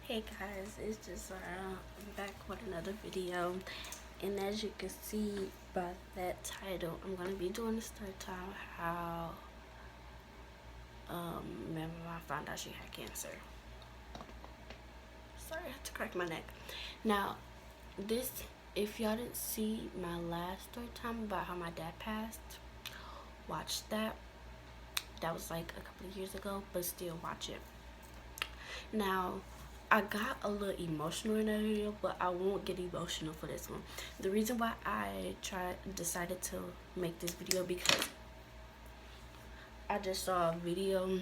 Hey guys, it's just I'm back with another video, and as you can see by that title, I'm gonna be doing this third time how my mom found out she had cancer. Sorry, I had to crack my neck. Now, this, if y'all didn't see my last story time about how my dad passed, watch that. That was like a couple of years ago, but still watch it. Now, I got a little emotional in that video, but I won't get emotional for this one. The reason why I decided to make this video because I just saw a video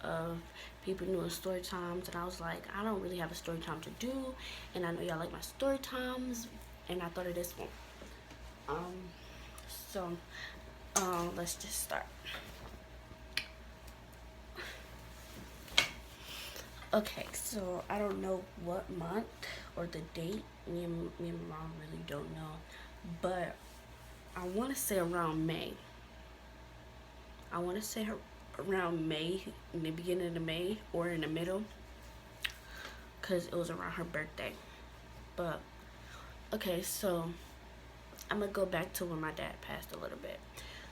of people doing story times, and I was like, I don't really have a story time to do, and I know y'all like my story times, and I thought of this one. So let's just start. Okay, so I don't know what month or the date. Me and my mom really don't know, but I want to say around May. I want to say around May, in the beginning of May or in the middle, because it was around her birthday. But okay, so I'm gonna go back to when my dad passed a little bit.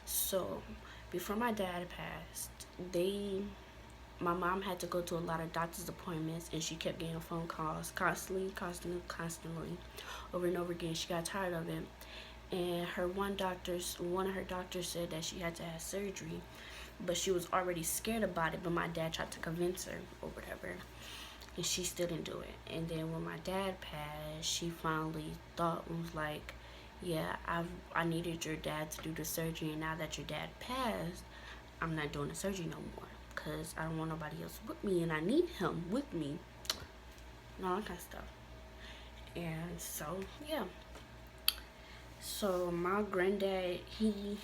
So before my dad passed, my mom had to go to a lot of doctor's appointments, and she kept getting phone calls constantly, over and over again. She got tired of it, and one of her doctors said that she had to have surgery, but she was already scared about it. But my dad tried to convince her or whatever, and she still didn't do it. And then when my dad passed, she finally thought, was like, yeah, I needed your dad to do the surgery, and now that your dad passed, I'm not doing the surgery no more, because I don't want nobody else with me, and I need him with me, and all that kind of stuff. And so, yeah. So my granddad, he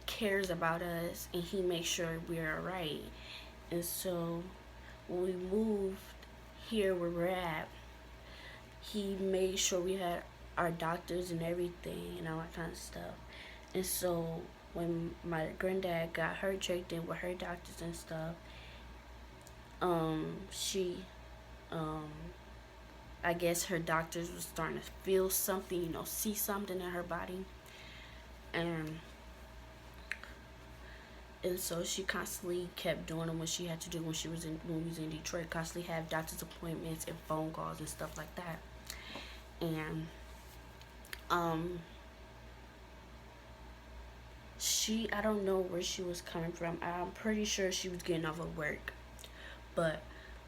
cares about us, and he makes sure we're alright. And so when we moved here where we're at, he made sure we had our doctors and everything and all that kind of stuff. And so when my granddad got her checked in with her doctors and stuff, I guess her doctors was starting to feel something, see something in her body, and so she constantly kept doing what she had to do when we was in Detroit. Constantly have doctor's appointments and phone calls and stuff like that, and I don't know where she was coming from. I'm pretty sure she was getting off of work, but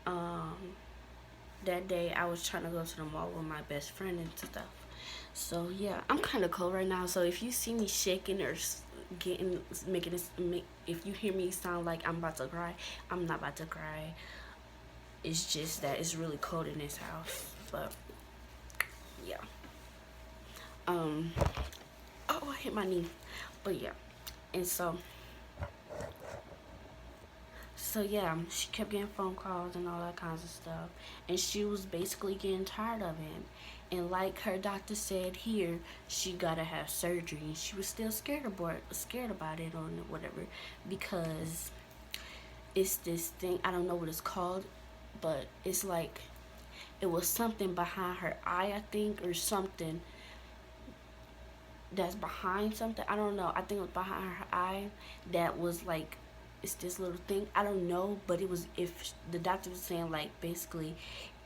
that day I was trying to go to the mall with my best friend and stuff. So yeah, I'm kind of cold right now. So if you see me shaking or if you hear me sound like I'm about to cry, I'm not about to cry. It's just that it's really cold in this house. But yeah. Oh, I hit my knee. But yeah, and so yeah, she kept getting phone calls and all that kinds of stuff, and she was basically getting tired of it. And like her doctor said here, she gotta have surgery, and she was still scared about it or whatever, because it's this thing, I don't know what it's called, but it's like it was something behind her eye, I think, or something that's behind something. I don't know. I think it was behind her eye that was like, it's this little thing. I don't know, but it was, if the doctor was saying, like, basically,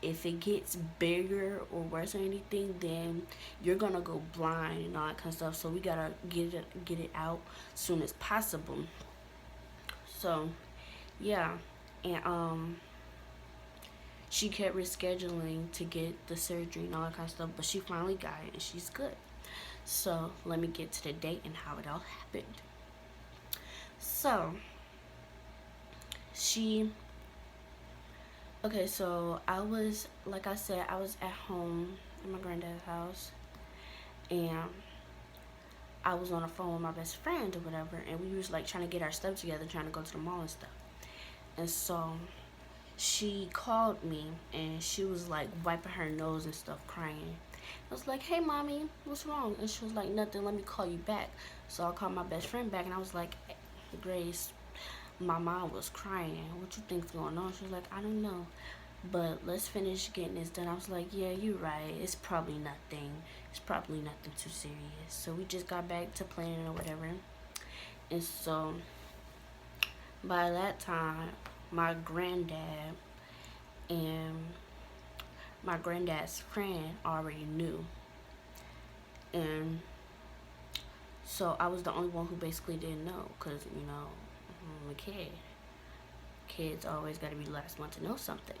if it gets bigger or worse or anything, then you're gonna go blind and all that kind of stuff. So we gotta get it out soon as possible. So yeah, and she kept rescheduling to get the surgery and all that kind of stuff, but she finally got it and she's good. So let me get to the date and how it all happened. So so I was, like I said, I was at home in my granddad's house, and I was on the phone with my best friend or whatever, and we was like trying to get our stuff together, trying to go to the mall and stuff. And so she called me, and she was like wiping her nose and stuff, crying. I was like, hey mommy, what's wrong? And she was like, nothing, let me call you back. So I called my best friend back, and I was like, Grace, my mom was crying. What you think's going on? She was like, I don't know. But let's finish getting this done. I was like, yeah, you're right. It's probably nothing. It's probably nothing too serious. So we just got back to planning or whatever. And so by that time, my granddad and my granddad's friend already knew. And so I was the only one who basically didn't know because, I'm a kid. Kids always got to be the last one to know something.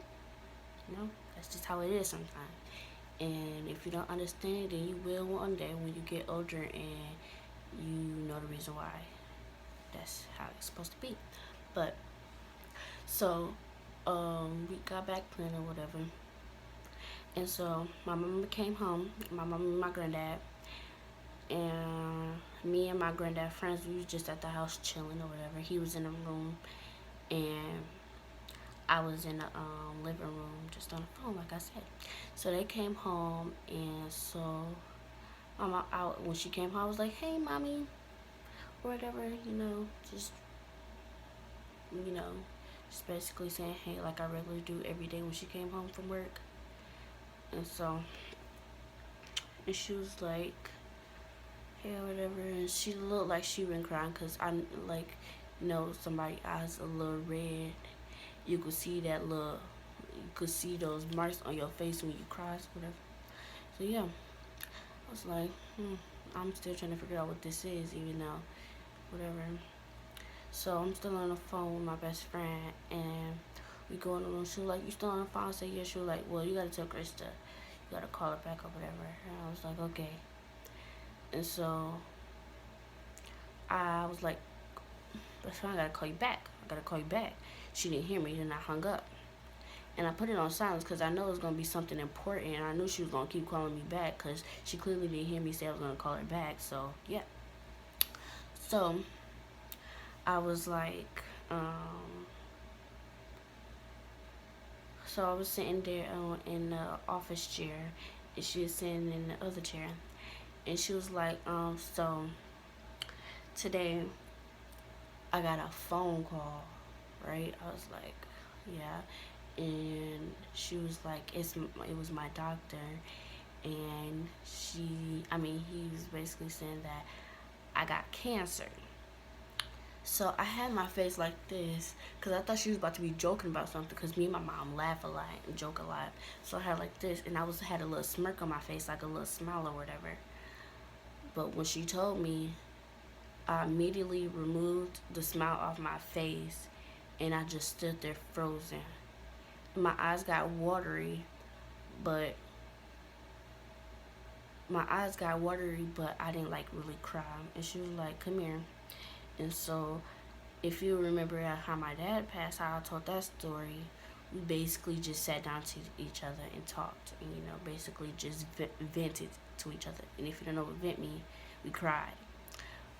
That's just how it is sometimes. And if you don't understand it, then you will one day when you get older and you know the reason why. That's how it's supposed to be. But so we got back playing or whatever. And so my mama came home, my mama and my granddad, and me and my granddad friends, we was just at the house chilling or whatever. He was in the room and I was in the living room just on the phone, like I said. So they came home, and so when she came home, I was like, hey, mommy, or whatever, just, just basically saying hey, like I regularly do every day when she came home from work. And so, and she was like, hey, or whatever, and she looked like she been crying, because I, like, somebody's eyes a little red. You could see those marks on your face when you cry, whatever. So yeah, I was like, I'm still trying to figure out what this is, even though, whatever. So I'm still on the phone with my best friend, and we go in the room. She was like, you still on the phone? I said, yeah. She was like, well, you gotta tell Krista, you gotta call her back or whatever. And I was like, okay. And so I was like, best friend, I gotta call you back. She didn't hear me, then I hung up. And I put it on silence because I know it was going to be something important. And I knew she was going to keep calling me back because she clearly didn't hear me say I was going to call her back. So, yeah. So, I was like, so I was sitting there in the office chair. And she was sitting in the other chair. And she was like, so, today, I got a phone call, right? I was like, yeah. And she was like, it was my doctor, and he was basically saying that I got cancer. So I had my face like this because I thought she was about to be joking about something, because me and my mom laugh a lot and joke a lot. So I had like this, and I had a little smirk on my face, like a little smile or whatever. But when she told me, I immediately removed the smile off my face, and I just stood there frozen. My eyes got watery, but I didn't like really cry. And she was like, come here. And so if you remember how my dad passed, how I told that story, we basically just sat down to each other and talked, and basically just vented to each other. And if you don't know what vent means, we cried.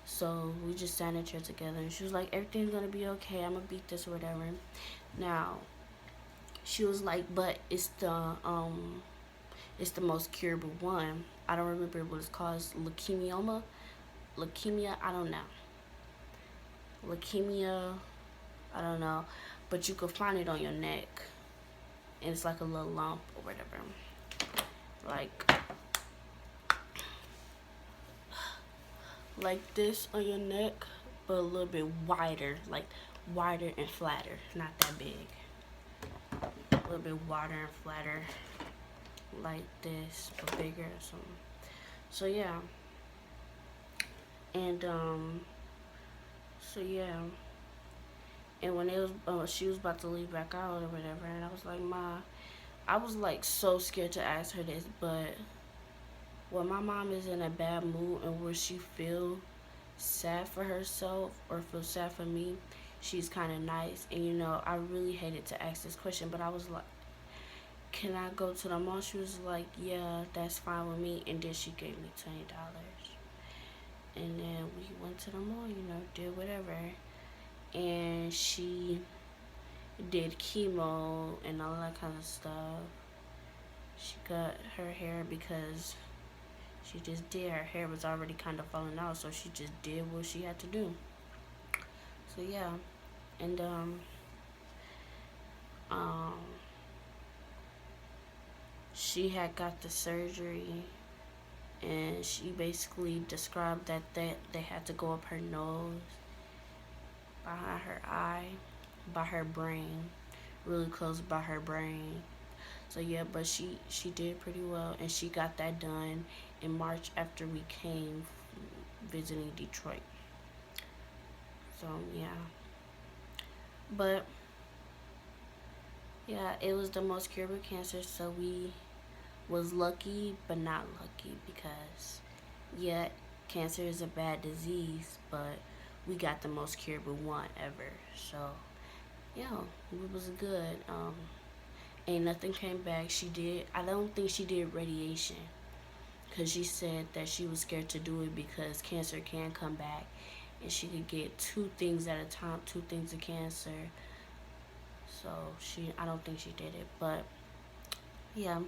So we just sat in a chair together, and she was like, everything's gonna be okay, I'm gonna beat this or whatever. Now she was like, but it's the most curable one. I don't remember what it's called. It's leukemia, I don't know. Leukemia, I don't know. But you could find it on your neck. And it's like a little lump or whatever. Like this on your neck, but a little bit wider. Like wider and flatter. Not that big. A little bit wider and flatter. Like this, but bigger or something. So yeah. And so yeah. And when it was she was about to leave back out or whatever, and I was like, Ma, I was like so scared to ask her this, but when my mom is in a bad mood and where she feel sad for herself or feel sad for me, she's kind of nice. And I really hated to ask this question, but I was like, can I go to the mall? She was like, yeah, that's fine with me. And then she gave me $20. And then we went to the mall, did whatever. And she did chemo and all that kind of stuff. She got her hair because she just did. Her hair was already kind of falling out, so she just did what she had to do. So yeah. And um, she had got the surgery, and she basically described that they had to go up her nose, behind her eye, by her brain, really close by her brain. So yeah, but she did pretty well, and she got that done in March after we came visiting Detroit. So yeah, but yeah, it was the most curable cancer. So we was lucky, but not lucky because yeah, cancer is a bad disease, but we got the most curable one ever. So yeah, it was good. Ain't nothing came back. She did. I don't think she did radiation because she said that she was scared to do it because cancer can come back, and she could get two things at a time, two things of cancer. So I don't think she did it, but yeah.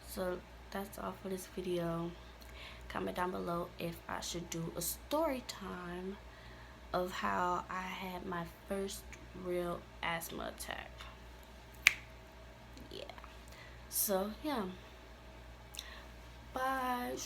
So that's all for this video. Comment down below if I should do a story time of how I had my first real asthma attack. Yeah. So yeah. Bye.